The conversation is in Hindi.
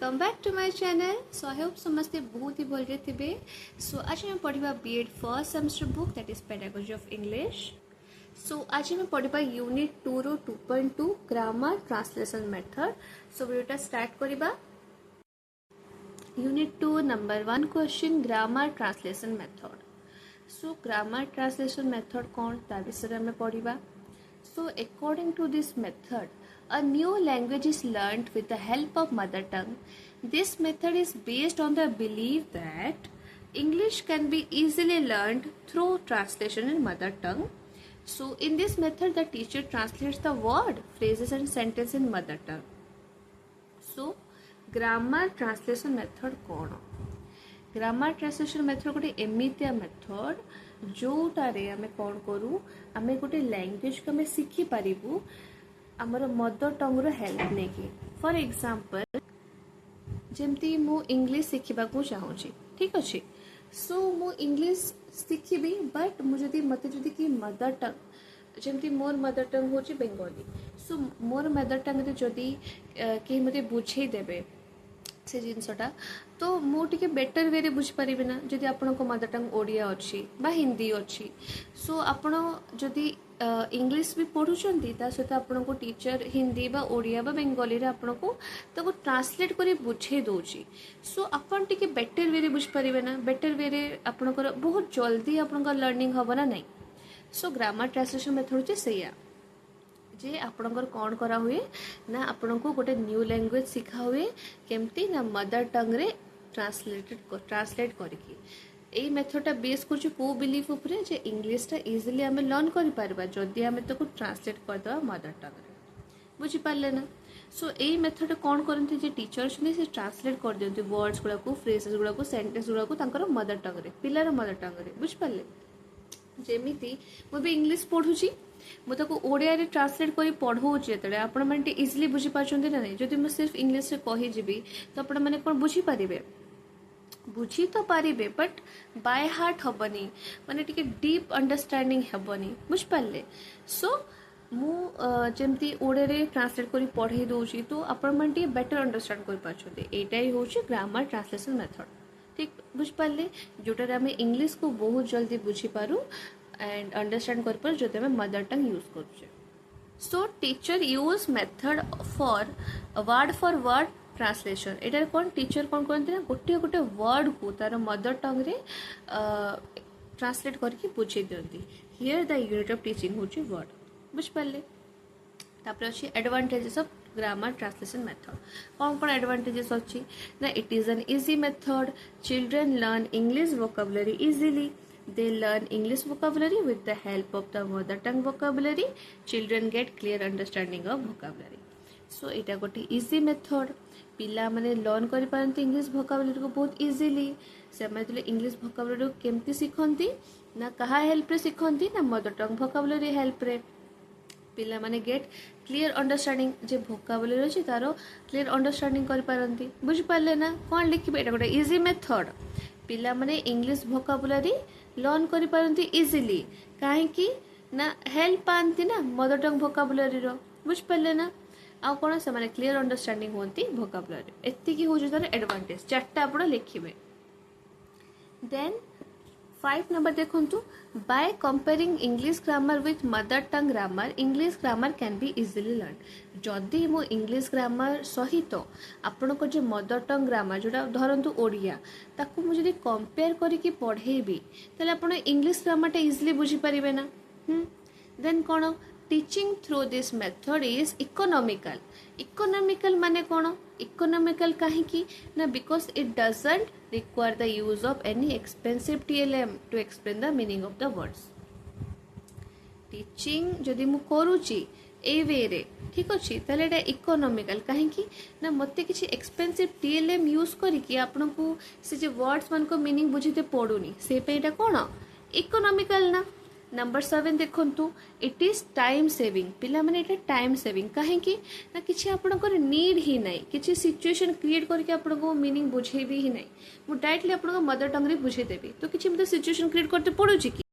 Welcome back to my channel. So I hope समस्ते बहुत ही भलरे थे। सो आज मैं पढ़ा BEd first semester book that is pedagogy of English. So आज मैं पढ़ा यूनिट 2 रो 2.2 ग्रामर ट्रांसलेशन मेथड। सो वीडियोटा स्टार्ट करबा। Unit 2 number 1 question grammar translation method. So grammar translation method कौन ता विषय में पढ़ा। So according to this method, a new language is learned with the help of mother tongue. This method is based on the belief that English can be easily learned through translation in mother tongue. So in this method, the teacher translates the word, phrases and sentences in mother tongue. So grammar translation method कौन? ग्रामर ट्रांसलेशन मेथड गोटे एमितिया मेथड जोटारे आमे कौन करूँ आमे गोटे लैंग्वेज को आमे शिखी पारिबू आमर मदर टंग रो हेल्प नेकी। फॉर एग्जांपल जेमती मु इंग्लिश शिखिबा को चाहूची, ठीक अच्छे। सो मु इंग्लिश शिखिबी बट मु जदी मते जदी कि मदर टंग जेमती मोर मदर टंग होची बेंगली। सो मोर मदर टंग रे जदी के मते बुझेई देबे से जिनसटा तो मुझे बेटर वे बुझीपारि ना जदि आपण मदर टंग ओडिया अच्छी बा हिंदी अच्छी। सो आपण जदि इंग्लिश भी पढ़ुंट ता सहित आपण को टीचर हिंदी बा ओडिया बा बेंगली रे आपण को ताको ट्रांसलेट करी बुझे दउची। सो आपण टिके बेटर वे बुझीपारे ना, बेटर वे आपणकर बहुत जल्दी आपणकर लर्निंग हम ना नहीं। सो ग्रामर ट्रांसलेशन मेथड होचे सैया जे आपणकर कौन करा हुए ना आपण को गोटे न्यू लैंग्वेज शिखा हुए केमती ना मदर टंग रे ट्रांसलेट करके। एई मेथडटा बेस कर को बिलीफ उपरे जे इंग्लिशटा इजिली आमे लर्न करि परबा जदि आमे तो ट्रांसलेट कर दवा मदर टंग रे। बुझी पारले ना। सो एई मेथड कौन करते जे टीचर छने से ट्रांसलेट कर दियंती वर्ड्स गुडा को, फ्रेजेस गुडा को, सेंटेंस गुडा को तांकर मदर टंग रे, पिलार मदर टंग रे। बुझी पारले जेमिति मु भी इंग्लिश पढुची मुझे ओडिया रे ट्रांसलेट करी पढ़ाऊँ जो आपण मैंने इजिली बुझी पार्टी ना नहीं। जदि मुझे सिर्फ इंग्लिश कहीजी तो आपण मैंने कौन बुझी पारे, बुझी तो पारे बट बाय हार्ट हेनी माने टिके डीप अंडरस्टैंडिंग हेनी। बुझिपारे। सो मुझे ओडिया रे ट्रांसलेट करी पढ़े दूसरी तो आपण मैंने बेटर अंडरस्टैंड कर पार्टी। एटा ही हूँ ग्रामर ट्रांसलेशन मेथड, ठीक। बुझिपारे जोटार आम इंग्लिश को बहुत जल्दी बुझीपारू एंड अंडरस्टैंड कर पर जो मदर टंग यूज करुचे। So teacher use method for word translation. एटार कौन टीचर कौन करते ना गोटे गोटे वर्ड को तार मदर टंग रे ट्रांसलेट करके बुझे दियंती। Here the unit of teaching होची वर्ड। बुझिपारे। तापर अछि advantages of grammar translation method. कौन कौन एडवांटेजेस अच्छी ना it is an easy method. Children learn English vocabulary easily. They learn English vocabulary with the help of the mother tongue vocabulary. Children get clear understanding of vocabulary. So इटा गोटे इजी मेथड। पिला माने लर्न करि पारंती इंग्लिश vocabulary को बहुत इजीली। से माने इंग्लिश vocabulary को केमती सिखंती ना कहा हेल्प रे सिखंती ना मदर टंग vocabulary हेल्प रे। पिला माने गेट क्लियर अंडरस्टैंडिंग जे vocabulary अछि तारो क्लियर अंडरस्टैंडिंग करि पारंती। बुझि पारले ना कोन लिखिबे। एटा गोटे इजी मेथड। पिला माने इंग्लिश vocabulary लर्न करि पारंती इजीली काहेकि ना हेल्प पाती ना मदर टंग vocabulary रो। बुझ पारले ना। आ कोन से माने क्लियर अंडरस्टैंडिंग होती vocabulary। एत्ती की होजो तार एडवांटेज चारटा आपण लिखिबे। देन 5 नंबर देखंतु by comparing English grammar with mother tongue grammar English grammar can be easily learn. जदि मो इंग्लिश ग्रामर सहित आपण को जो मदर टंग ग्रामर जोटा धरंतु ओडिया ताकू मु जदि कंपेयर करिकि पढ़ेबी तले आपण इंग्लिश ग्रामर टा इजिली बुझी परिबे ना। देन कोन teaching through this method is economical. Economical माने कोन इकोनॉमिकल काहेकि ना because it doesn't require the use of any expensive TLM to explain the meaning of the words. Teaching जदि मु करूची ए वे रे ठीक अछि तले एटा इकोनॉमिकल काहेकि ना मते किछि एक्सपेंसिव TLM यूज करी कि आपन को से जे वर्ड्स मन को मीनिंग बुझिते पडुनी से पे एटा कोन इकोनॉमिकल ना। नंबर 7 देखंतु इट इज टाइम सेविंग। पिला माने एटा टाइम सेविंग काहेकि ना किछि आपनकर नीड ही नहीं किछि सिचुएशन क्रिएट करके आपन को मीनिंग बुझेबी ही नहीं। मु डायरेक्टली आपन को मदर टंग रे बुझे देबी तो किछि मते सिचुएशन क्रिएट करते पडुची कि